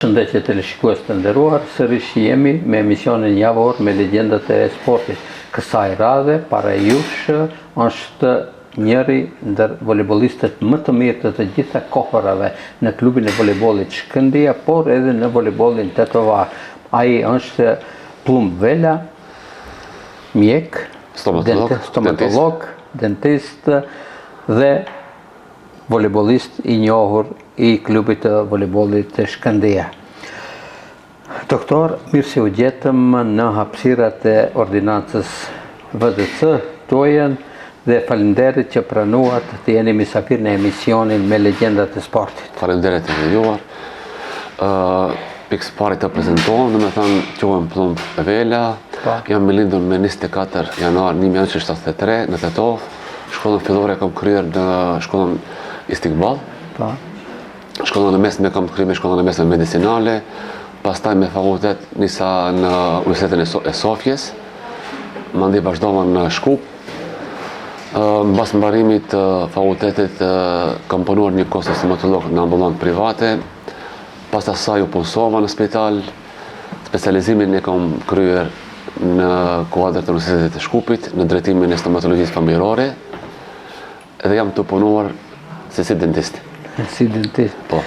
Shëndetje teleshikues të nderuar, sërish jemi me emisionin javor me legjendat e sportit. Kësaj radhe, para jush është njëri ndër volejbolistët më të mirë të gjitha kohërave në klubin e volejbollit Shkëndija, por edhe në volejbollin Tetovar. Ai është Plumb Vela, mjek, stomatolog, dentist dhe volejbolist i njohur i klubit të volejbollit të Shkëndija. Doktor, mirë se u gjetëm në hapësirat e ordinancës VDC tojen dhe faleminderit që pranuat të jeni mysafir në emisionin me legjendat e sportit. Faleminderit të nderuar. Pikës pari të prezentohem, në me thënë quhem Plumb Vela, jam me lindur me 24 janar 1973 në Tetov. Shkollën fillore kam kryer në shkollën Istiqbal. Shkollën e mesme kam kryer me shkollën e mesme medicinale, pastaj me fakultet nisa në Universitetin e Sofjes, mandej vazhdova në Shkup. Mbas mbarimit të fakultetit kam punuar një kohë si stomatolog në ambulant private, pas asaj u punësova në spital, specializimin e kam kryer në kuadër të Universitetit të Shkupit, në drejtimin e stomatologjisë familjare, edhe jam të punuar si dentist. Si dentist? Po.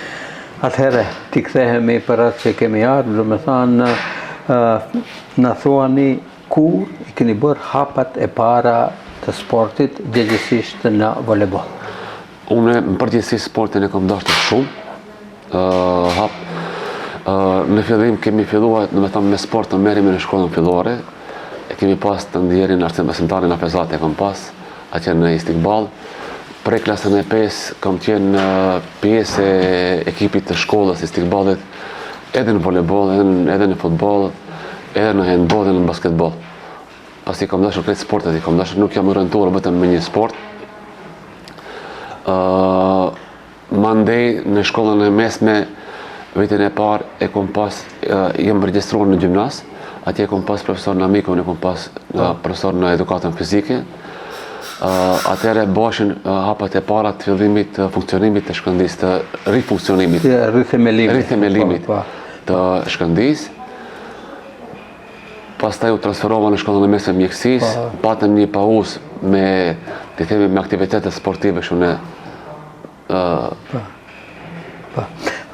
Atëherë, ti kthehemi për atë që kemi ardhur, do me thënë, na thuani kur i keni bërë hapat e para të sportit, gjithësisht në volejboll. Unë në përgjithësi sportin e kam dashur shumë. Në fillim kemi filluar, do me thënë, me sport të merremi në shkollën fillore. E kemi pas të ndjerin arsimtarin Afezat e kam pas, atje në Istiqbal. Prej klasën e 5 kam qenë pjesë e ekipit të shkollës Istiqbalit, edhe në volejboll, edhe në futboll, edhe në handball, edhe në basketball. Pasi kam dashur krejt sportet, kam dashur, nuk jam orientuar vetëm me një sport. Mandej në shkollën e mesme, vitin e parë e kam pas, jam regjistruar në gjimnas, atje kam pas profesor në amikon, e kam pas profesor në edukatën fizike. Atëherë bëshin hapat e para të fillimit të funksionimit të Shkëndijës, të rifunksionimit, rithemelimit të Shkëndijës. Pastaj u transferova në shkollën e mesme mjekësisë, patëm një pauzë me, të themi, me aktivitetet sportive shumë.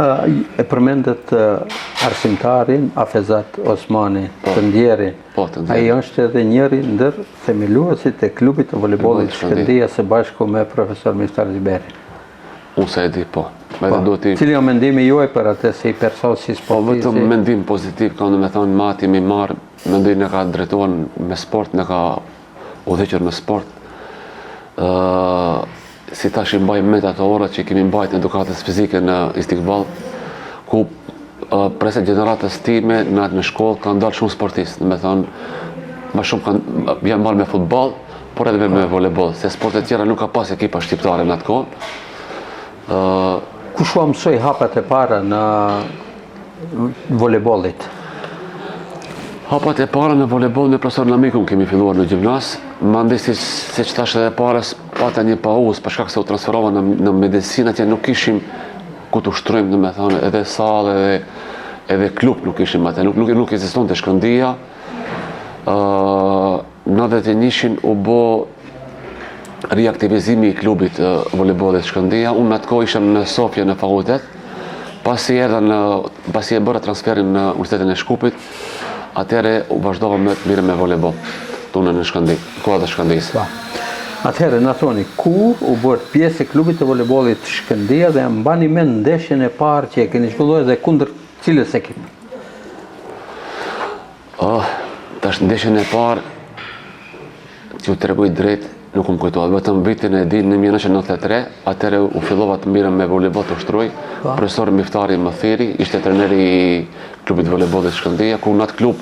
E përmendet arsimtarin Afezat Osmani, të ndjerin. Ai është edhe njëri ndër themeluesit e klubit të volejbollit Shkëndija së bashku me profesor Miftar Ziberi. Unë se e di, po. Cili o mendimi juaj për atë si person, si sportist? Vetëm mendim pozitiv, ka në me thonë mati mi marë, mendoj në ka drejtuar me sport, në ka udhëhequr në sport. Si tash i mbaj me ato orët që kemi mbajt edukatës fizike në Istiqbal, ku preset gjeneratës time në atë në shkollë kanë dalë shumë sportistë, me thonë, ma shumë janë marrë me futbol, por edhe me volejboll, se sportet tjera nuk ka pas ekipa shqiptare në atë kohë. Kush u mësoi hapat e para në volejbollit? Hapat e para në volejboll me profesor Namikun kemi filluar në gjimnas, mandej si që tash edhe pares pata një pauzë për shkak se u transferova në medicinë, atje nuk ishim ku të ushtrojmë, me thonë, edhe salë, edhe klub nuk ishim atë, nuk ekziston të Shkëndija. Në 91-shin u bo riaktivizimi i klubit volejbollit Shkëndija, unë në atë kohë ishëm në Sofje në fakultet, pasi e bëra transferin në Universitetin e Shkupit, atëherë u vazhdova me të mirë me volejboll, tunë në Shkëndijë, kuadër Shkëndijës. Atëherë, në thoni, kur u bërë pjesë e klubit të volejbollit Shkëndija dhe mbani mend ndeshjen e parë që e keni zhvilluar dhe kundër cilës ekip? Tash ndeshjen e parë, që u tregoj drejt, nuk më kujtohet, vetëm vitin e di në 1993, atëherë u fillova të mirë me volejboll të ushtroj. Profesor Miftari më thiri, ishte treneri i klubit volejbollit Shkëndija, ku në atë klub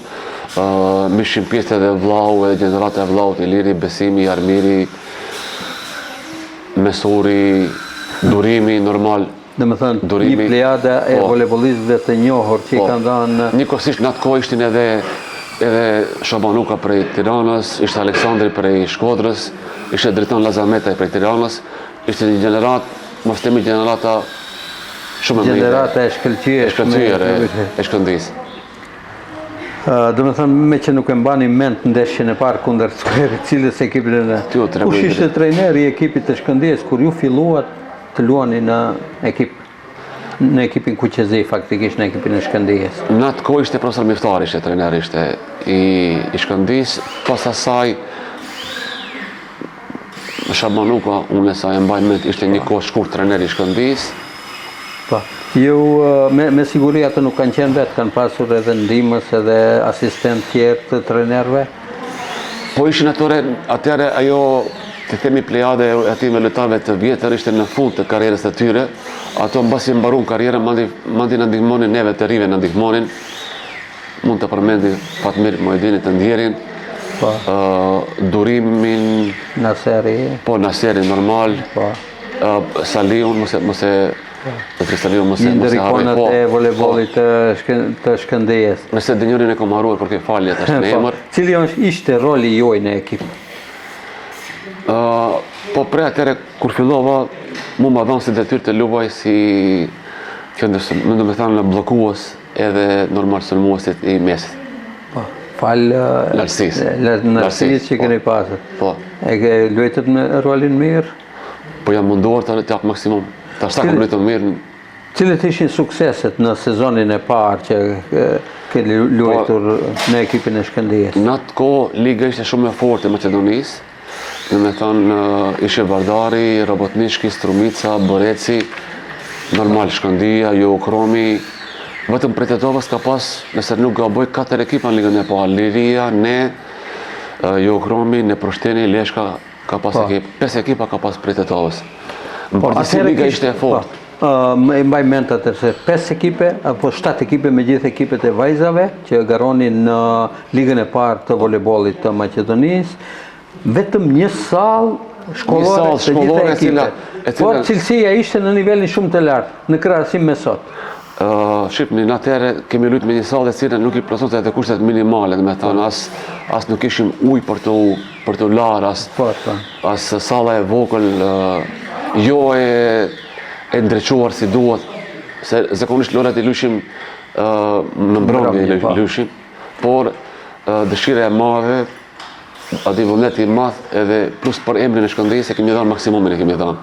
mishim pjesë edhe vllau, edhe gjenerata e vlaut, Iliri, Besimi, Armiri, Mesuri, Durimi, normal. Dhe me thënë, një plejada e volejbollistëve të njohur që i kanë dhënë... Njëkohësisht në atë kohë ishtin edhe Shabanuka prej Tiranës, ishte Aleksandri prej Shkodrës, ishte Dritan Lazameta prej Tiranës, ishte një gjenerat, mos temi gjenerata shumë e Gjenerata e shkëlqyer e Shkëndijës. Do me thënë, me që nuk e mbani mend ndeshjen e parë kundër Skverit, cilës ekipin e kush ishte trajneri i ekipit të Shkëndijës kur ju filluat të luani në ekipin Kuqezi, faktikisht në ekipin e Shkëndijës? Në atë kohë ishte profesor Miftari, ishte trajneri ishte i Shkëndijës, pas asaj Shabanuka, unë sa e mbaj mend, ishte një kohë shkurt trajneri i Shkëndijës. Po. Ju me siguri atë nuk kanë qenë vetë, kanë pasur edhe ndihmës edhe asistent tjerë të trajnerëve? Po ishin atëre ajo, të themi plejade e atyre lojtarëve të vjetër ishte në fund të karrierës së tyre. Ato mbasi mbaruan karrierën, mandi na ndihmonin neve të rive, na ndihmonin. Mund të përmendi Fatmir Muhajdinit të Ndjerin, Durimin, Naseri normal, Saliun, mos e një ndër ikonat e voleybollit të Shkëndijës. Nëse dënjorin e kom harruar për këtë falje tash në emër. Cili ishte roli juaj në ekip? Po prej atëre kur fillova, mu ma dhanë si detyrë të luaj si do me thanë bllokues edhe normal sulmuesit i mesit. Po, falë lartësisë që keni pasur. Po. E ke luajtur në rolin mirë? Po jam munduar të jap maksimum. Tash kom luajtur mirë. Cilët ishin sukseset në sezonin e parë që ke luajtur në ekipin e Shkëndijës? Në atë kohë liga ishte shumë e fortë e Maqedonisë. Në me thonë, ishe Vardari, Robotnishki, Strumica, Boreci, normal Shkëndija, Jokromi. Vetëm prej Tetovës ka pas, nëse nuk gaboj, 4 ekipa në ligën e parë. Liria, ne, Jokromi, ne Proshteni, Leshka ka pas ekip. 5 ekipa ka pas prej Tetovës. Në përgjithësi liga ishte e fortë. E mbaj mend atë se 5 ekipe apo 7 ekipe me gjithë ekipet e vajzave që garonin në ligën e parë të voleybollit të Maqedonisë. Vetëm një sallë shkollore të gjitha ekipet. Por cilësia ishte në nivelin shumë të lartë, në krahasim me sot. Shqipni, në atëherë kemi luajtur me një sallë e cila nuk i plotësonte edhe kushtet minimale, do të thonë as nuk kishim ujë për të larë, as salla e vogël jo e ndrequar si duhet, se zakonisht lojrat i luajshim në mbrëmje luajshim, por dëshira e madhe, aty vullneti i madh edhe plus për emrin e Shkëndijës e kemi dhënë maksimumin e kemi dhënë.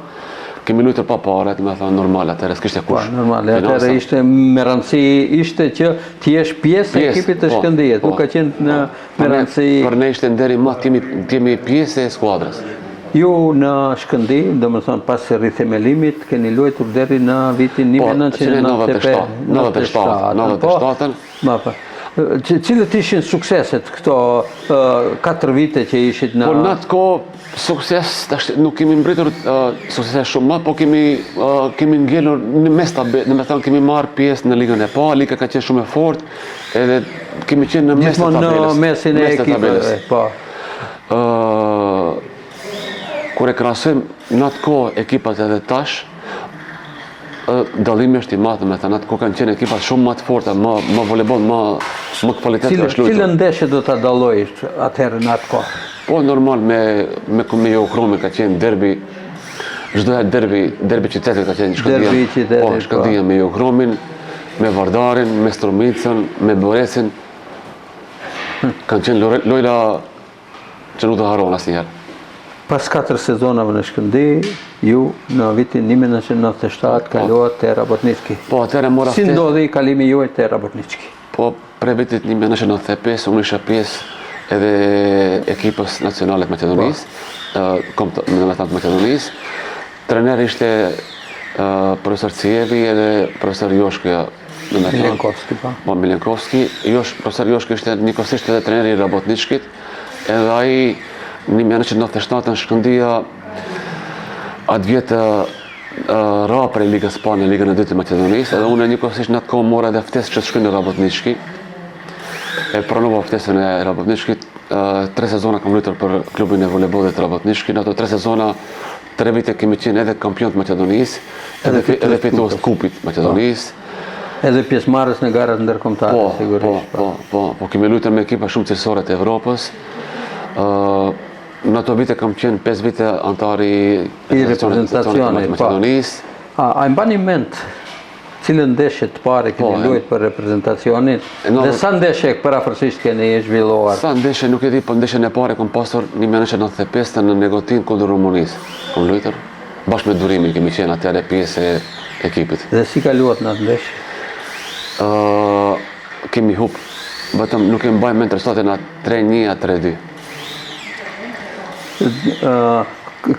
Kemi luajtur pa parë, do të thonë normal atëherë, s'kishte kush. Normal, atëherë ishte me rëndësi ishte që ti jesh pjesë e ekipit të Shkëndijës, nuk ka qenë me rëndësi. Për ne ishte nder i madh, kemi pjesë e skuadrës. Ju në Shkëndi, domethënë pas rithemelimit, keni luajtur deri në vitin 1997. Cilët ishin sukseset këto 4 vite që ishit në... Po në atë kohë sukses, nuk kemi mbritur suksese shumë, po kemi ngelur në mes tabelës, do të thonë kemi marrë pjesë në ligën e parë, liga ka qenë shumë e fortë, edhe kemi qenë në mes të tabelës. Gjithmonë në mesin e ekipeve, po. Kur e krahasojmë në atë kohë ekipat edhe tash, dallimi është i madh, me thënë atë kohë kanë qenë ekipat shumë më të forta, më voleyboll, më kvalitetshëm është luajtur. Cilën ndeshje do ta dallojësh atëherë në atë kohë? Po normal me Jokromin ka qenë derbi, çdo derbi qytetit ka qenë Shkëndija. Po Shkëndija me Jokromin, me Vardarin, me Strumicën, me Borecin. Kanë qenë lojra që nuk do harron asnjëherë. Pas 4 sezonave në Shkëndi, ju në vitin 1997 kaluat te Rabotnički. Po, atëherë mora ftesë. Si ndodhi kalimi juaj te Rabotnički? Po, prej vitit 1995, unë isha pjesë edhe ekipës nacionale të Maqedonisë, të Maqedonisë. Trener ishte profesor Cijevi edhe profesor Joshka Milenkovski. Po, Milenkovski. Profesor Joshka ishte njëkohësisht edhe treneri i Rabotničkit, edhe ai në 1997 në Shkëndija atë vjetë ra prej ligës parë në ligën e dytë të Maqedonisë, edhe unë njëkohësisht në atë kohë mora edhe ftesë që të shkoj në Rabotnički. E pranova ftesën e Rabotničkit. 3 sezona kam luajtur për klubin e voleybollit të Rabotničkit. Në ato 3 sezona, 3 vite kemi qenë edhe kampion të Maqedonisë, edhe fitues kupit Maqedonisë. Edhe pjesëmarrës në garat ndërkombëtare, sigurisht. Po, kemi luajtur me ekipa shumë cilësore të Evropës. Në ato vite kam qenë 5 vite antari i reprezentacionit të Maqedonisë. A mbani mend cilën ndeshje të pare keni luajt për reprezentacionin dhe sa ndeshje parafërsisht keni zhvilluar? Sa ndeshje nuk e di, po ndeshjen e pare kom pasur 1995 në Negotin kundër Rumunisë. Kom luajtur bashkë me Durimin, kemi qenë atëherë pjesë e ekipit. Dhe si ka luat në atë ndeshje? Kemi hup, vetëm nuk e mbaj me interesatin a 3-1 a 3-2.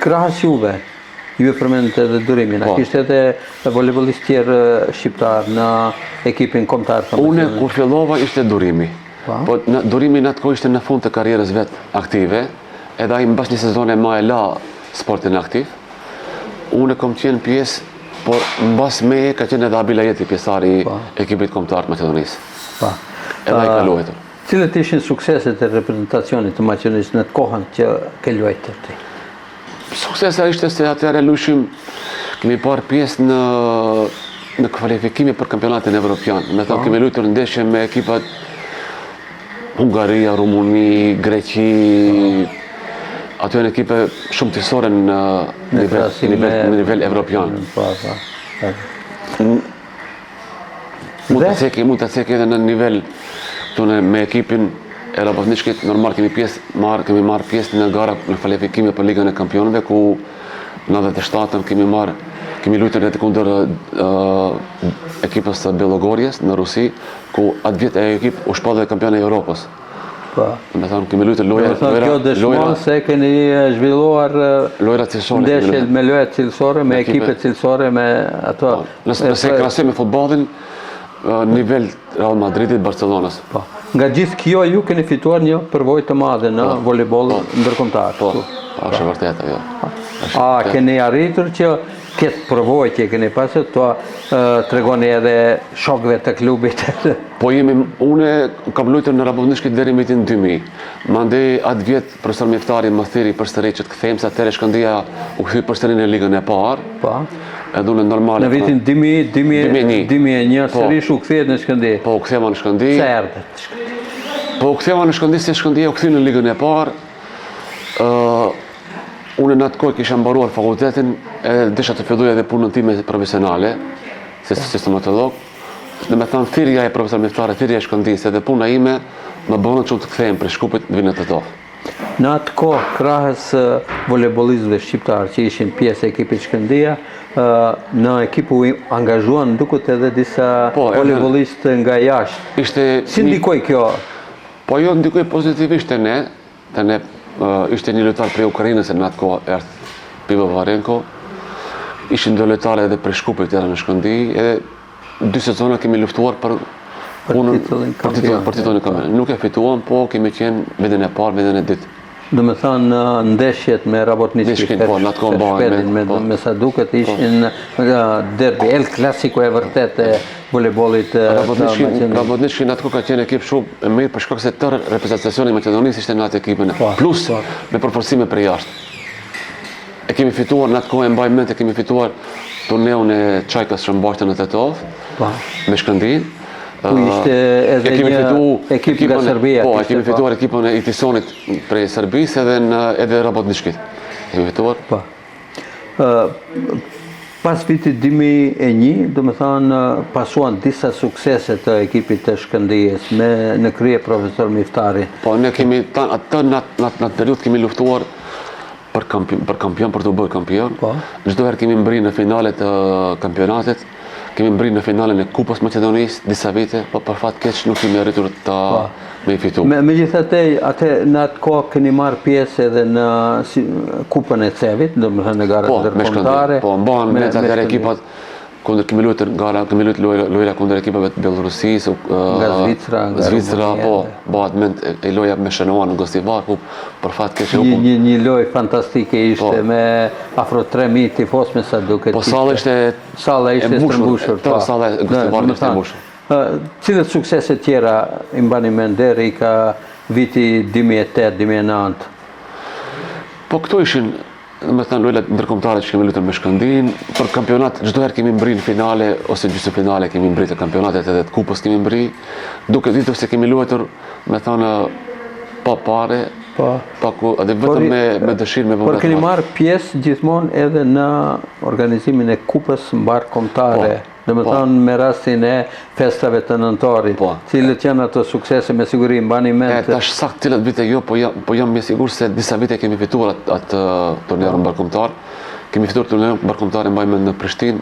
Krahas juve, ju e përmendët edhe Durimin, a kishte edhe voleybolist tjerë shqiptar në ekipin kombëtar? Une kur fillova ishte Durimi. Po Durimi në atë kohë ishte në fund të karrierës vet aktive, edhe ai mbas një sezone ma e la sportin aktiv. Une kom qenë pjesë, por mbas meje ka qenë edhe Abila Jeti, pjesëtari i ekipit kombëtar të Maqedonisë. Edhe ai ka luajtur. Cilët ishin sukseset e reprezentacionit të Maqedonisë në të kohën që ke luajtur ti? Suksesa ishte se atëherë luajshim, kemi parë pjesë në kvalifikime për kampionatin evropian. Me thënë kemi luajtur ndeshje me ekipat Hungaria, Rumuni, Greqi, ato janë ekipe shumë tisore në nivel evropian. Mund të cekë edhe në nivel me ekipin e Rabotničkit, normal kemi marrë pjesë në gara në kvalifikime për Ligën e Kampionëve, ku në 97-ën kemi luajtur edhe kundër ekipës së Bjelogorjes në Rusi, ku atë vit e ekip u shpall dhe kampion e Europës. Me thonë kemi luajtur kjo dëshmon se keni zhvilluar ndeshje me loja cilësore, me ekipe cilësore, me ato. Nëse krahasoj me futbollin, nivel Real Madridit, Barcelonës. Nga gjithë kjo ju keni fituar një përvojë të madhe në volejboll ndërkombëtar. Po, është e vërtetë ajo. A keni arritur që këtë përvojë që keni pasur të tregoni edhe shokëve të klubit? Po une kam luajtur në Rabotnički deri në vitin 2000. Mandej atë vjet profesor Miftari më thiri përsëri që të kthejmë, se atëherë Shkëndija u kthye përsëri në ligën e parë. Edhe unë normale. Në vitin 2001 sërish u kthehet në Shkëndi. Po u kthema në Shkëndi. Sa erdhët? Po u kthema në Shkëndi se Shkëndia u kthye në ligën e parë. Unë në atë kohë kisha mbaruar fakultetin, e desha të filloja edhe punën time profesionale, si sistematolog. Dhe me thënë thirrja e profesor Miftare, thirrja e Shkëndisë, edhe puna ime më bënë që të kthehem për Shkupit në vitin e to. Në atë kohë, krahas volejbollistëve shqiptarë që ishin pjesë e ekipit Shkëndia, në ekip u angazhuan duket edhe disa volejbollistë nga jashtë. Si ndikoi kjo? Po jo ndikoi pozitivisht te ne, ishte një lojtar prej Ukrainës në atë kohë erdhi Pivovarenko. Ishin dy lojtarë edhe prej Shkupit në Shkëndi, edhe 2 sezona kemi luftuar për titullin kampion. Nuk e fituam, po kemi qenë vendin e parë, vendin e dytë. Do me thënë ndeshjet me Rabotničkin, me sa duket ishin derbi, El Clasico e vërtet e volejbollit të Maqedonisë. Rabotničkin atë ka qenë ekip shumë e mirë për shkak se tërë reprezentacioni i Maqedonisë ishte në atë ekipën. Plus me përforcime prej jashtë. E kemi fituar në atë kohë, mbaj mend, e kemi fituar turneun e Çajkës Shëmbashtë në Tetov me Shkëndin. Ku ishte edhe një ekip nga Serbia. Po, kemi fituar ekipën e Itisonit prej Serbisë edhe Rabotničkit. Kemi fituar. Po. Pas vitit 2001, do me thënë, pasuan disa suksese të ekipit të Shkëndijës në krye profesor Miftari. Po, ne kemi në atë periudhë kemi luftuar për kampion, për të bërë kampion. Çdo herë kemi mbri në finalet të kampionatit. Kemi mbri në finalen e Kupës Maqedonisë disa vite, po për fat keq nuk kemi arritur me i fitu. Megjithatë, atë në atë kohë keni marrë pjesë edhe në Kupën e Cevit, domethënë në garat ndërkombëtare. Po, mbahen me atë ekipat kundër kemi luajtur gara, kemi luajtur lojra kundër ekipave të Bjelorusisë, nga Zvicra, po, bëhet mend e loja me Shenoa në Gostivar, ku për fat keq një lojë fantastike ishte me afro 3000 tifos me sa duket. Po salla ishte e mbushur. Po salla e Gostivarit ishte e mbushur. Cilët suksese tjera i mbani mend deri ka viti 2008-2009? Po këto ishin, me thënë lojlat ndërkombëtare që kemi luajtur me Shkëndin, për kampionat çdo herë kemi mbri në finale ose gjysmëfinale kemi mbri të kampionatet edhe të kupës kemi mbri, duke ditur se kemi luajtur, me thënë pa pare, edhe vetëm me dëshirë me vullnet. Por keni marrë pjesë gjithmonë edhe në organizimin e kupës mbar kombëtare. Domethënë me rastin e festave të nëntorit, cilët janë ato suksese me siguri mbani mend. Tash saktë cilat vite jo, po jam me sigurt se disa vite kemi fituar atë turnerin ballkombëtar. Kemi fituar turnerin ballkombëtar mbaj mend në Prishtinë,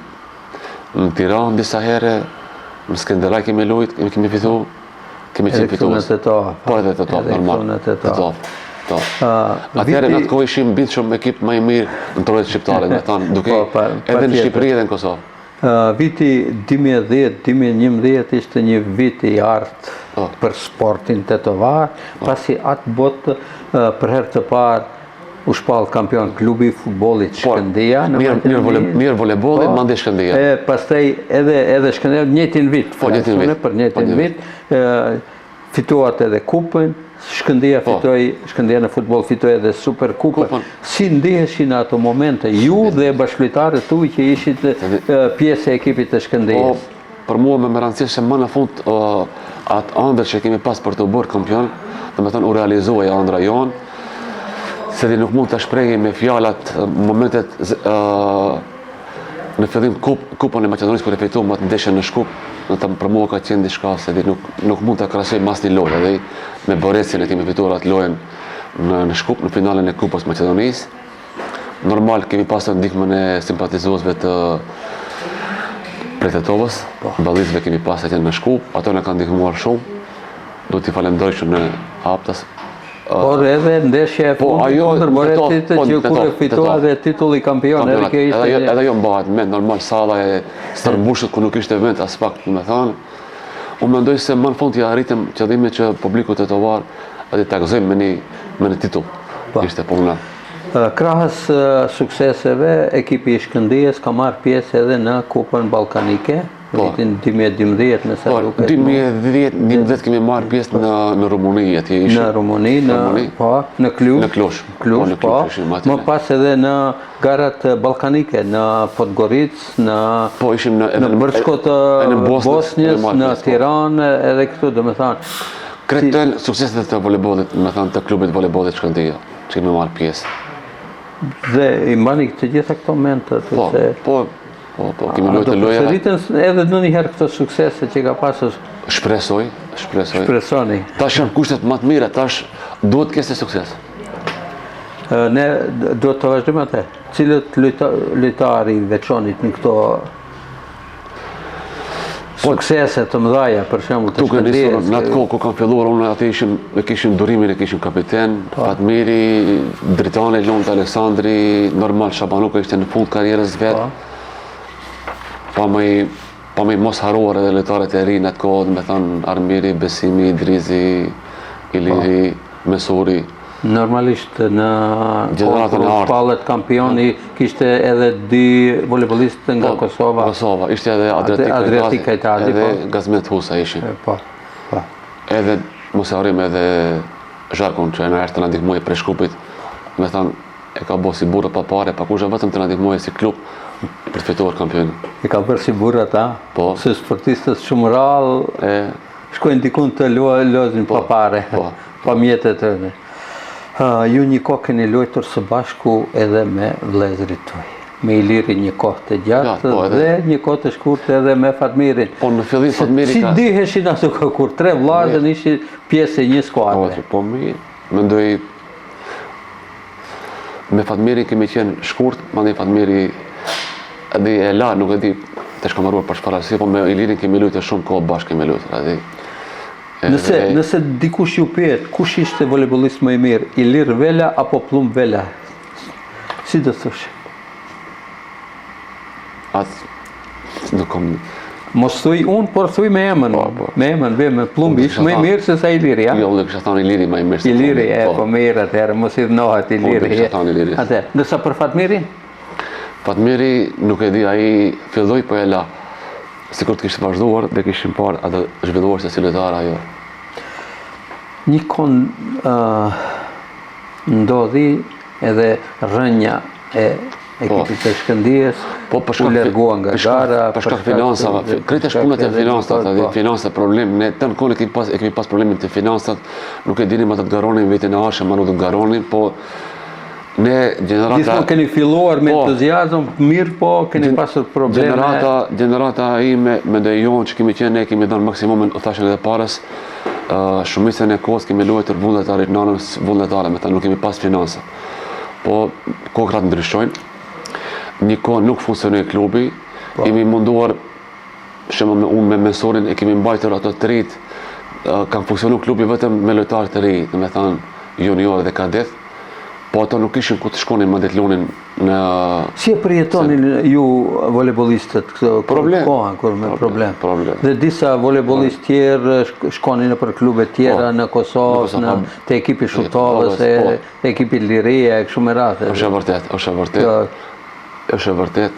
në Tiranë disa herë, në Skënderaj kemi luajt, kemi fituar. Kemi qenë fitues. Po edhe të top, normal. Të top. Atëherë në atë kohë ishim mbi shumë ekip më i mirë në trojtë shqiptare, me thënë, duke edhe në Shqipëri edhe në Kosovë. Viti 2010-2011 ishte një vit i artë për sportin tetovar, pasi atë botë për herë të parë u shpall kampion klubi futbollit Shkëndija. Mirë voleybolli, mande Shkëndija. Pastaj edhe Shkëndija njëjtin vit, për njëjtin vit, fituat edhe kupën, Shkëndija në futboll fitoi edhe super kupën. Si ndiheshin ato momente ju dhe bashkëlojtarët tuaj që ishit pjesë e ekipit të Shkëndijës? Për mua më rëndësishme se më në fund atë ëndër që kemi pas për të bërë kampion, domethënë u realizoi ëndra jon, se nuk mund të shprehim me fjalat momentet në fillim kupën e Maqedonisë kur e fituam atë ndeshje në Shkup. Për mua ka qenë diçka se nuk mund të krahasoj mas një lojë, edhe me Boresin e kemi fituar atë lojën në Shkup, në finalen e Kupës Maqedonisë. Normal kemi pasur ndihmën e simpatizuesve të Pretetovës, ballisëve kemi pasur atje në Shkup, ato na kanë ndihmuar shumë. Duhet t'i falenderoj shumë në Aptas. Por edhe ndeshja e fundit kundër Boresit që kur e fitua dhe titulli kampion, edhe kjo ishte... Edhe jo mbahet mend, normal salla e stërmbushët ku nuk ishte vend as pak, me thënë. Unë mendoj se më në fund ja arritëm qëllimin që publiku tetovar edhe ta gëzojmë me një titull. Ishte puna. Krahas sukseseve, ekipi i Shkëndijës ka marrë pjesë edhe në Kupën Ballkanike. Vitin 2012 me sa duket. 2010 kemi marrë pjesë në Rumuni. Në Rumuni, në Kluj. Më pas edhe në garat ballkanike, në Podgoricë, në Brçko të Bosnjës, në Tiranë, edhe këtu, domethënë. Kretojnë sukseset të voleybollit, domethënë të klubit voleybollit Shkëndija, që kemi marrë pjesë. Dhe i mbani të gjitha këto momente se Po, kemi luajtur loja. Do të rritën edhe ndonjëherë këto suksese që ka pasur. Shpresoj. Shpresoni. Tash janë kushtet më të mira, tash duhet të kështë sukses. Ne duhet të vazhdojmë atë. Cilët lojtarë i veçonit në këto suksese të mëdha, për shembull të Shkëndijës? Në atë kohë ku kam filluar unë atë kishim durimin, kishim kapiten, Fatmiri, Dritani, Lont Aleksandri, normal Shabanuka ishte në fund karrierës vet. Pa më mos haruar edhe lojtarët e ri në atë kohë, me thënë Armiri, Besimi, Drizi, Iliri, Mesuri. Normalisht në kohë pallet kampioni kishte edhe 2 voleybollistë nga Kosova. Ishte edhe Adriatika Itali, edhe Gazmet Husa ishin. Edhe mos e harrim edhe Zharkun që na erdhi të na ndihmoi prej Shkupit. Me thënë e ka bërë si burrë pa pare, pa kusha vetëm të na ndihmoi si klub për të fituar kampionin. E ka bërë si burrë ata? Po. Se sportistët shumë rrallë shkojnë dikun të luajnë pa pare, pa mjetet të ne. Ju një kohë keni luajtur së bashku edhe me vëllezërit tuaj. Me Iliri një kohë të gjatë dhe një kohë të shkurtë edhe me Fatmirin. Po në fillim Fatmiri ka... Si diheshin ato kur 3 vëllezër ishin pjesë e një skuadre? Po mirë, mendoj me Fatmirin kemi qenë shkurt, mandej Fatmiri edhe e la, nuk e di të shkamaruar për shparasi, po me Ilirin kemi luajtur shumë kohë bashkë kemi luajtur. Nëse dikush ju pyet, kush ishte voleybollist më i mirë, Ilir Vela apo Plum Vela? Si do thosh? Nuk kam... Mos thuj unë, por thuj me emën. Me emën, Plumbi ishte më i mirë se sa Iliri, ja? Jo, dhe kësha thonë Iliri më i mirë se Plumbi. Iliri, po mirë atëherë, mos i dhënohet Iliri. Kësha thonë Iliri. Nësa për Fatmirin? Fatmiri, nuk e di, ai filloi po e la. Sikur të kishte vazhduar dhe kishim parë atë zhvilluar se si lojtar ajo. Një kohë ndodhi edhe rënja e ekipit të Shkëndijës, u largua nga gara. Për shkak financave, krejt punët e financave, financa problem. Ne të në kohën e kemi pas problemin të financat, nuk e dinim atë të garonin vitin e arshëm, ma nuk të garonin, po Ne gjenerata... Gjithmonë keni filluar me entuziazëm, mirë po keni pasur probleme. Gjenerata ime, mendoj jonë që kemi qenë, ne kemi dhënë maksimumin, u thashën edhe parës, shumicën e kohës kemi luajtur vullnetarit, nënës vullnetare, me ta nuk kemi pas finanse. Po, kohrat ndryshojnë, një kohë nuk funksionoi klubi, jemi munduar, unë me mensorin e kemi mbajtur ato të rit, kanë funksionu klubi vetëm me lojtarë të ri, dhe me thanë junior dhe kadet, po ato nuk ishin ku të shkonin më ditë lunin në... Si e përjetonin ju volejbolistët Problem. kohën kur me problem? Problem. Dhe disa volejbolistë tjerë shkonin në për klube tjera në Kosovë, te ekipi Shutovës, te ekipi Liria, e kështu me radhë. Është e vërtet.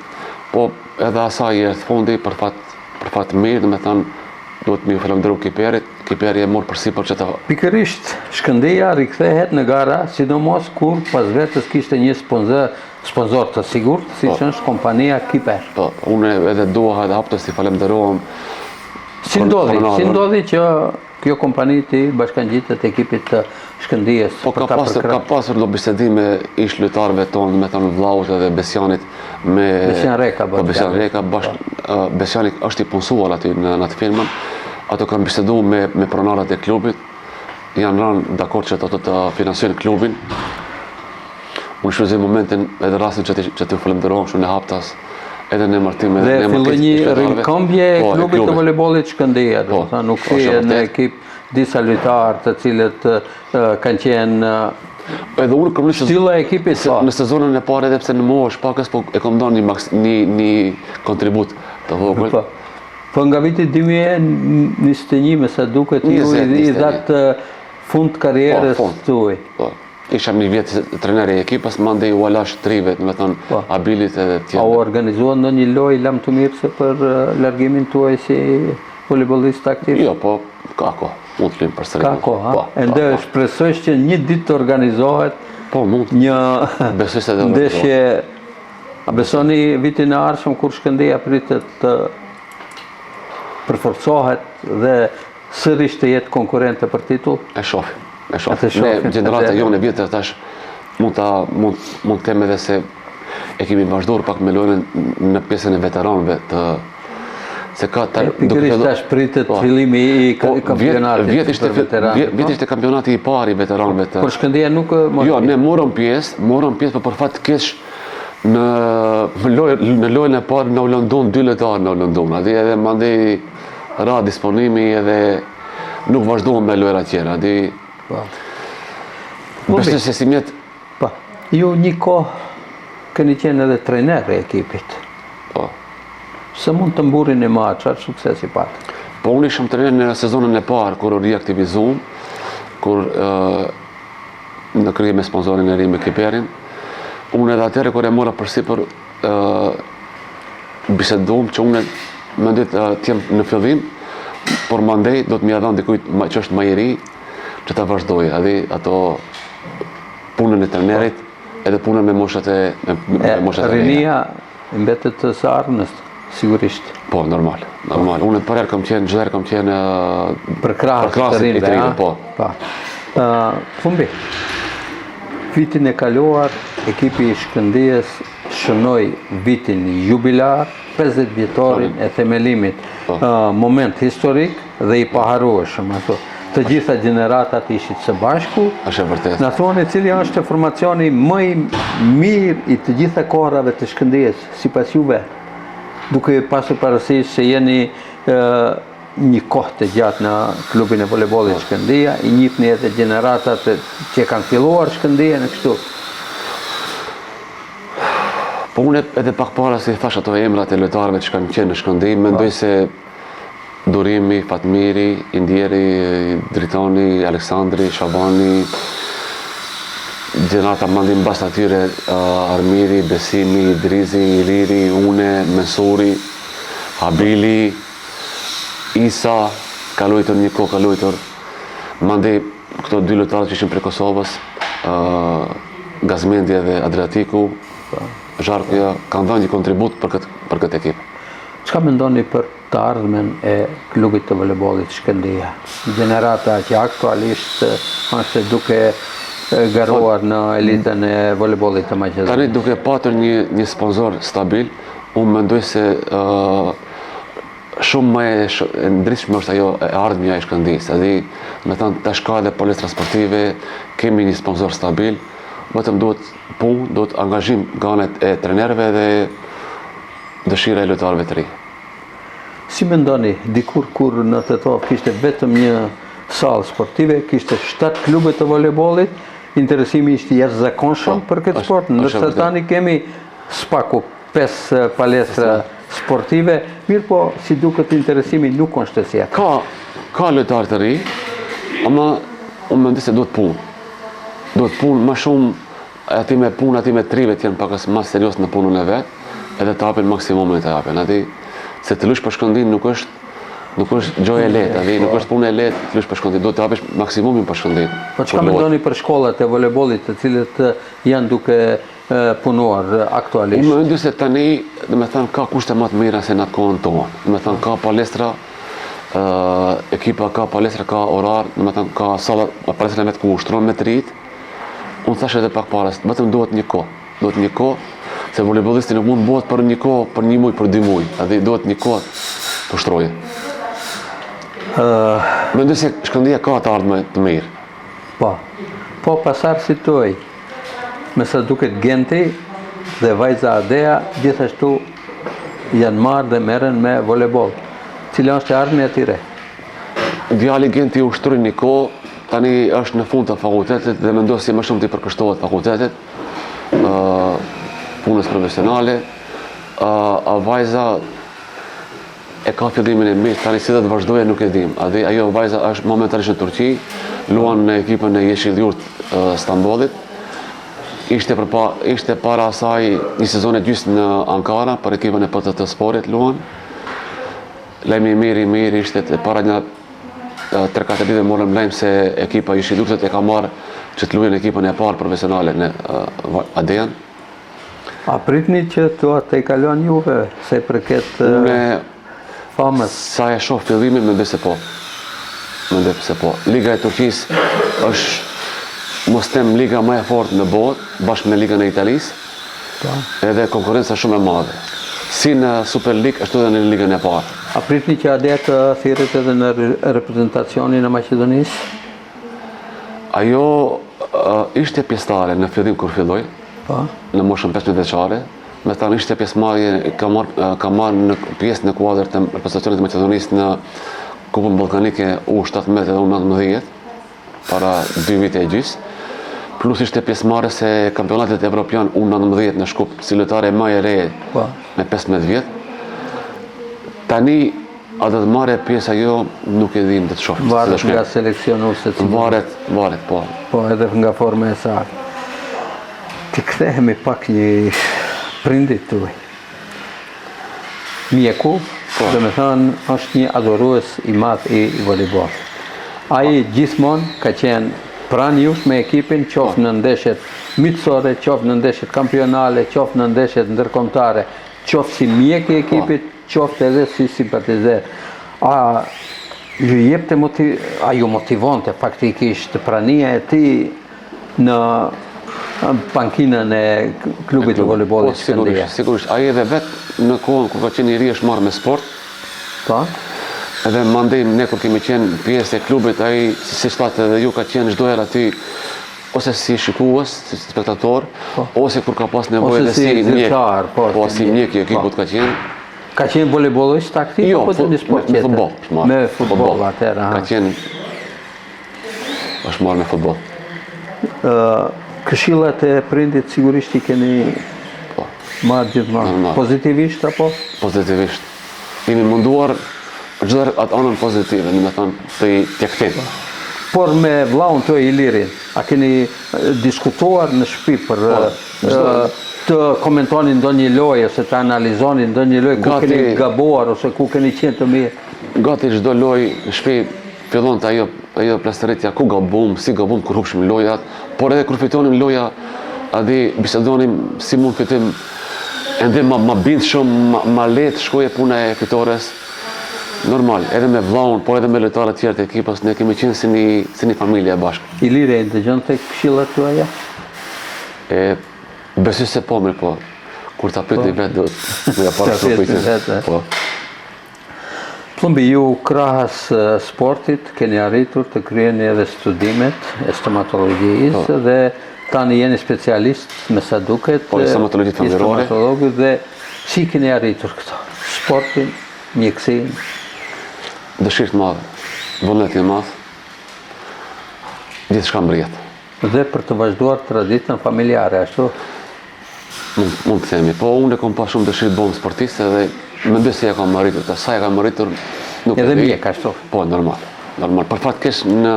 Po edhe asaj e fundi për fat mirë, dhe me thënë duhet më falënderoj Kiperit. Kiperi e morë përsipër që ta... Pikërisht, Shkëndija rikthehet në gara, sidomos kur pas vetës kishte një sponsor të sigurt, si që është kompania Kiper. Po, unë edhe dua edhe haptës t'i falenderohem. Si ndodhi që kjo kompani ti bashkangjitet ekipit të Shkëndijës? Po ka pasur do bisedime ish lojtarëve tonë, me thënë vllaut edhe Besjanit me... Besjan Reka. Besjani është i punësuar aty në atë firmën. Ato kanë bisedu me pronarët e klubit, janë rënë dakord që ato të finansojnë klubin. Unë shfrytëzoj momentin edhe rastin që të falenderoj shumë në haptas, edhe në martim edhe në filloi një rikëmbje e klubit të volejbollit Shkëndija, do të thënë nuk thie në ekip disa lojtarë të cilët kanë qenë edhe unë kam stylla e ekipit në sezonën e parë, edhe pse në moshë pakës, po e kam dhënë një kontribut të vogël. Po nga viti 2021 me sa duket ju i dhatë fund karrierës tuaj. Po, isha një vjetë treneri e ekipës, mandej u alash 3 vetë, me thënë abilit edhe tjetë. A u organizuan në një loj lam të mirëse për largimin tuaj si volejbolist aktiv? Jo, po, ka ko, mund të luajmë për sëri. Ka ko, ha? Ende shpresojsh që një ditë të organizohet një ndeshje. A besoni vitin e ardhshëm kur Shkëndija pritet të përforcohet dhe sërish të jetë konkurrente për titull? E shohim. Ne gjenerata jonë e vjetër tash mund të them edhe se e kemi vazhduar pak me lojën në pjesën e veteranëve të se ka pikërisht tash pritet fillimi i kampionatit për veteranë. Vjet ishte kampionati i parë i veteranëve të... Por Shkëndija nuk Jo, ne morëm pjesë, për fat keq në lojën e parë në London, 2 lojtarë në London, adi edhe mandej ra disponimi edhe nuk vazhdohem me lojëra tjera, adi... Besoj se si mjetë... Ju një kohë keni qenë edhe trener e ekipit. Se mund të mburin e ma, qarë suksesi patë? Po unë ishëm trener në sezonën e parë, kur reaktivizum, kur në krye me sponsorin e ri me Kiperin. Unë edhe atere kër e mora përsipër bisedum që unë më ditë t'jem në fillim, por mandej do të m'ja dhanë dikujt që është ma i ri që ta vazhdoj, edhe ato punën e trenerit edhe punën me moshat e rinia mbetet të së ardhmës, sigurisht. Po, normal. Unë për herë kam qenë, gjithë herë kam qenë për krahës të rinve, po. Fumbi, vitin e kaluar, ekipi i Shkëndijës shënoi vitin jubilar, 50 vjetorin e themelimit, moment historik dhe i paharrueshëm. Të gjitha gjeneratat ishit së bashku. Është e vërtetë. Na thoni cili është formacioni më i mirë i të gjitha kohrave të Shkëndijës, sipas juve, duke pasur parasysh se jeni një kohë të gjatë në klubin e volejbollit Shkëndija, i njihni edhe gjeneratat që kanë filluar Shkëndija në kështu. Po unë edhe pak para si thash ato emrat e lojtarëve që kanë qenë në Shkëndijë, mendoj se Durimi, Fatmiri, Indieri, Dritoni, Aleksandri, Shabani, gjenerata mandim bas atyre, Armiri, Besimi, Idrizi, Iliri, Une, Mesuri, Habili, Isa, ka luajtur një kohë, ka luajtur. Mandej këto 2 lojtarë që ishin prej Kosovës, Gazmendi dhe Adriatiku, Zharkuja, kanë dhënë një kontribut për këtë ekip. Çka mendoni për të ardhmen e klubit të volejbollit Shkëndija? Gjenerata që aktualisht është duke garuar në elitën e voleybollit të Maqedonisë? Tani duke patur një sponsor stabil, unë mendoj se shumë më e ndritshme është ajo e ardhmja e Shkëndijës. Me thënë tash ka edhe palestra sportive, kemi një sponsor stabil, vetëm duhet punë, duhet angazhim nga anët e trenerëve dhe dëshira e lojtarëve të ri. Si mendoni, dikur kur në Tetov kishte vetëm një sallë sportive, kishte 7 klube të voleybollit, interesimi ishte jashtëzakonshëm për këtë sport, ndërsa tani kemi spaku 5 palestra sportive, mirë po si duket interesimi nuk është të sjellë. Ka lojtarë të ri, ama unë mendoj se duhet punë. Duhet punë më shumë, ati me punë, ati me trive të jenë pakës më serios në punën e vetë, edhe të hapin maksimumin të hapin. Se të lush për Shkëndijën nuk është gjë e lehtë, nuk është punë e lehtë të lush për Shkëndijën, duhet të hapish maksimumin për Shkëndijën. Po çka mendoni për shkollat e voleybollit të cilët janë duke punuar aktualisht? Unë mendoj se tani, domethënë ka kushte më të mira se në atë kohën tonë. Domethënë ka palestra, ekipa ka palestra, ka orar, domethënë ka salla palestra me të ku ushtron me të rit. Unë thash edhe pak para, vetëm duhet një kohë, se voleybollisti nuk mund bëhet për një kohë, për një muaj, për 2 muaj. Duhet një kohë të ushtroje. Mendoj se Shkëndija ka të ardhme të mirë. Po pasar si tuaj, me sa duket Genti dhe vajza Adea, gjithashtu janë marrë dhe merren me voleyboll. Cila është e ardhmja e tyre? Djali Genti ushtroi një kohë, tani është në fund të fakultetit dhe mendoj se më shumë t'i përkushtohet fakultetit, punës profesionale. Vajza e ka fillimin e mirë, tani si dhe të vazhdojë nuk e dim. Ajo vajza është momentalisht në Turqi, luan në ekipën e Yeşilyurt Stambollit. Ishte para asaj një sezon e gjysmë në Ankara për ekipën e PTT Sporit luan. Lajmi i mirë ishte para një 3-4 ditë morëm lajm se ekipa e Yeşilyurtit e ka marrë që të luajë në ekipën e parë profesionale në Adean. A pritni që të i kalon juve, se përket famës? Sa e shoh fillimin, mendoj se po. Liga e Turqisë është mos them liga më e fortë në botë, bashkë me ligën e Italisë, edhe konkurenca shumë e madhe. Si në Super League, ashtu edhe në ligën e parë. A pritni që Adea të thirret edhe në reprezentacionin e Maqedonisë? Ajo ishte pjesëtare në fillim kur filloi, në moshën 15 vjeçare. Me thënë ishte pjesëmarrje, ka marrë në pjesë në kuadër të reprezentacionit të Maqedonisë në Kupën Ballkanike U17 dhe U19 para 2 vite e gjys. Plus ishte pjesëmarrës e kampionatit evropian U19 në Shkup, si lojtare më e re me 15 vjet. Tani a do të marrë pjesë ajo nuk e dim, do të shohim. Varet nga seleksionuesit. Varet, po. Po edhe nga forma e saj. Të kthehemi pak një prindit tuaj. Mjeku, dhe me thënë, është një adhurues i madh i voleybollit. Ai gjithmonë ka qenë pranë jush me ekipin, qoftë në ndeshjet miqësore, qoftë në ndeshjet kampionale, qoftë në ndeshjet ndërkombëtare, qoftë si mjek i ekipit, qoftë edhe si simpatizer. Ju motivonte faktikisht prania e tij në pankinën e klubit të voleybollit Shkëndija? Sigurisht. Ai edhe vetë në kohën kur ka qenë i ri është marrë me sport. Edhe mandej ne kur kemi qenë pjesë e klubit, ai si thotë edhe ju ka qenë çdo herë aty ose si shikues, si spektator, ose kur ka pas nevojë si mjek. Po si mjek i ekipit ka qenë. Ka qenë voleybollist aktiv apo në sport tjetër? Me futboll. Me futboll atëherë. Ka qenë është marrë me futboll. Këshillat e prindit sigurisht i keni marrë gjithmonë. Pozitivisht apo? Pozitivisht. Jemi munduar çdo atë anën pozitive, do të thonë të tjektim. Por me vllaun tuaj Ilirin, a keni diskutuar në shtëpi për të komentoni ndonjë lojë ose të analizoni ndonjë lojë ku keni gabuar ose ku keni qenë të mirë? Gati çdo lojë në shtëpi fillonte ajo plastëritja ku gabum, si gabum kur hupshim lojat, por edhe kur fitonim loja, bisedonim si mund fitojmë ende më bind shumë, më lehtë shkoje puna e fitores. normal, edhe me vllaun, por edhe me lojtarët tjerë të ekipës, ne kemi qenë si një familje e bashkë. Ilire e dëgjon tek këshillat tuaja? Besoj se po, mirë po. Kur ta pyet vetë do të ja para vetë. Po. Plumbi, ju krahas sportit keni arritur të kryeni edhe studimet e stomatologjisë dhe tani jeni specialist me sa duket. Po, stomatologji familjarore. Stomatologë dhe si keni arritur këto? Sportin, mjekësinë? Dëshirë të madhe, vullnet i madh, gjithçka mbërjet. Dhe për të vazhduar traditën familjare, ashtu? Mund të themi, po unë e kam pas shumë dëshirë të bëhem sportist dhe mendoj se ja kam arritur, sa ja kam arritur nuk edhe mjek ashtu. Po, normal. Për fat keq në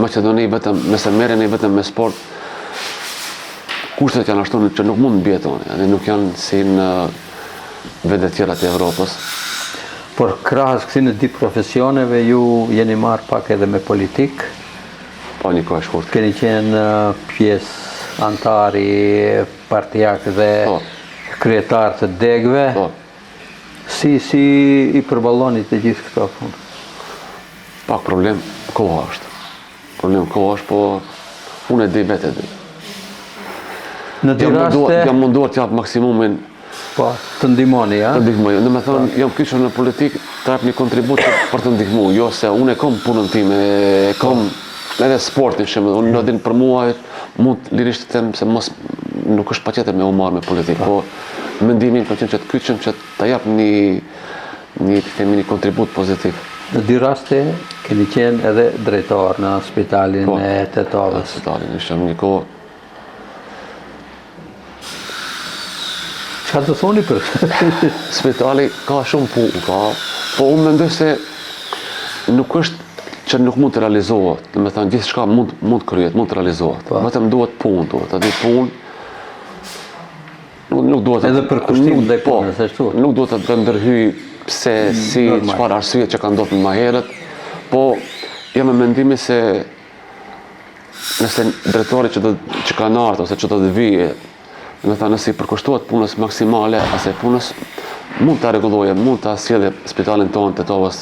Maqedoni vetëm nëse merreni vetëm me sport, kushtet janë ashtu që nuk mund të mbijetoni, edhe nuk janë si në vende tjera të Evropës. Por krahas kësaj në dy profesioneve ju jeni marrë pak edhe me politikë. Po, një kohë shkurt. Keni qenë pjesë antari partijak dhe kryetar të degëve. Po. Si i përballoni të gjithë këto punë? Pak problem koha është. Problem koha është, po unë e di vetë e di. Në dy raste jam munduar të jap maksimumin. Po, të ndihmoni, ja? Të ndihmoj. Në me thonë, jam kyçur në politikë të jap një kontribut për të ndihmuar, jo se unë e kam punën time, e kam edhe sportin shemë, unë në din për mua mund lirisht të them se mos nuk është patjetër me u marrë me politikë, po mendimin ka qenë që të kyçem që të jap një kontribut pozitiv. Në dy raste keni qenë edhe drejtor në spitalin e Tetovës. Në spitalin, ishte një kohë. Çka do thoni për? Spitali ka shumë punë, po unë mendoj se nuk është që nuk mund të realizohet, do të thënë gjithçka mund kryhet, mund të realizohet. Vetëm duhet punë, atë punë nuk duhet edhe për kushtim ndaj punës, ashtu. Nuk duhet të ndërhyj pse si çfarë arsye që ka ndodhur më herët, po jam me mendimin se nëse drejtori që ka ardhur ose që do të vijë, do të thënë nëse i përkushtohet punës maksimale, asaj punës mund ta rregullojë, mund ta sjellë spitalin tonë të Tetovës.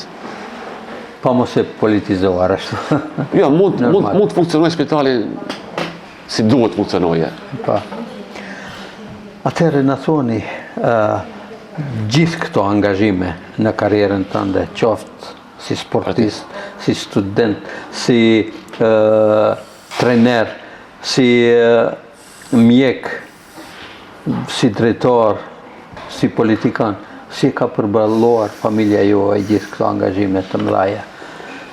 Pa mos e politizuar ashtu. Jo, mund të funksionojë spitali si duhet funksionojë. Pa. Atëherë na thoni, gjithë këto angazhime në karrierën tënde, qoftë si sportist, si student, si trener, si mjek, si drejtor, si politikan, si ka përballuar familja juaj gjithë këto angazhime të mëdha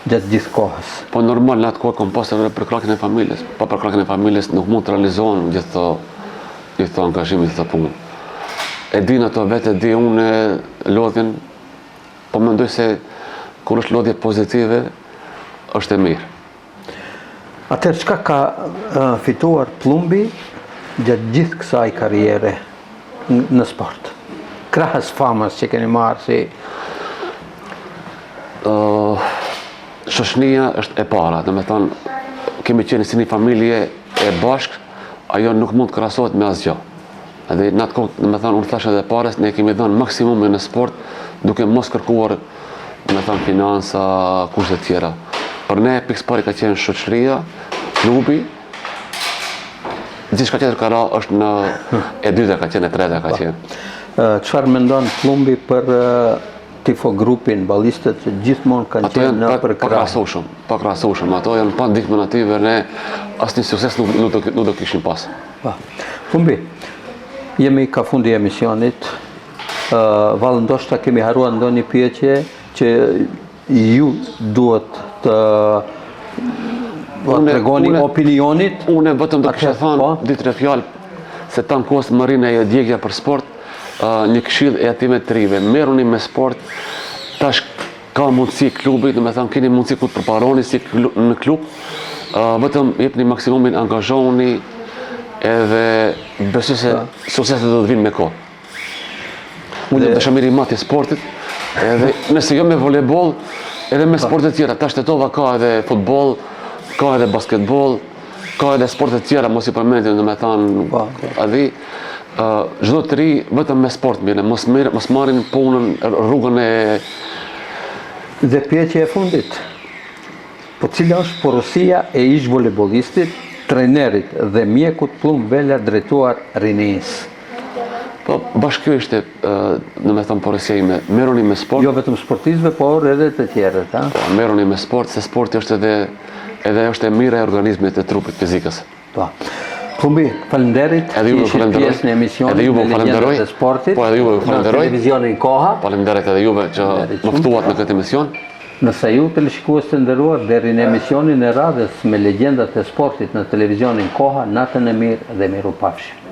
gjatë gjithë kohës? Po normal në atë kohë kam pasur edhe për krahun e familjes. Pa për krahun e familjes nuk mund të realizohen gjithë këto angazhime, gjithë këto punë. E di në ato vetë, di unë lodhjen, po mendoj se kur është lodhje pozitive, është e mirë. Atëherë çka ka fituar Plumbi gjatë gjithë kësaj karriere në sport? Krahas famës që keni marrë si shoqënia është e para, do të thonë kemi qenë si një familje e bashkë, ajo nuk mund të krahasohet me asgjë. Edhe në atë kohë, do të thonë unë thash edhe parës, ne kemi dhënë maksimumin në sport, duke mos kërkuar, do të thonë financa, kushte të tjera. Për ne pikëpari ka qenë shoqëria, klubi, gjithçka tjetër ka ra është në e dyta ka qenë, e treta ka qenë. Çfarë mendon Plumbi për tifogrupin, ballistët që gjithmonë kanë qenë në përkrah? Pa krahasueshëm, ato janë pa ndihmën atyve, ne asnjë sukses nuk do kishim pas. Plumbi, jemi ka fundi emisionit, vallë ndoshta kemi haruar ndonjë pyetje që ju duhet të tregoni opinionit. Unë vetëm do kisha thënë dy tre fjalë se tan kohës më rrinë ajo djegja për sport. Një këshill e atyme të rive, merruni me sport, tash ka mundësi klubi, do të thënë keni mundësi ku të përparoni si në klub, vetëm jepni maksimumin, angazhohuni edhe besoj se sukseset do të vinë me kohë. Unë jam dashamir i madh i sportit, edhe nëse jo me volejboll, edhe me sportet tjera, tash Tetova ka edhe futboll, ka edhe basketboll, ka edhe sportet tjera, mos i përmendim, do të thënë, aty çdo të ri vetëm me sport mirë, mos marrin punën rrugën Dhe pyetja e fundit. Po cila është porosia e ish voleybollistit, trajnerit dhe mjekut Plumb Vela drejtuar rinisë? Po, bashkë kjo ishte, në me thonë porosia ime, merruni me sport. Jo vetëm sportistëve, por edhe të tjerët, ha? Po, merruni me sport, se sporti është edhe është e mira e organizmit të trupit fizikës. Po. Plumbi, falenderit, Edhe ju ishit pjesë në emisionin edhe ju me legendat e sportit. Po, edhe ju në falenderoj. televizionin Koha. Faleminderit edhe juve që më ftuat në këtë emision. Nëse ju teleshikues të nderuar, deri në emisionin e radhës me legjendat e sportit në televizionin Koha, natën e mirë dhe mirupafshim.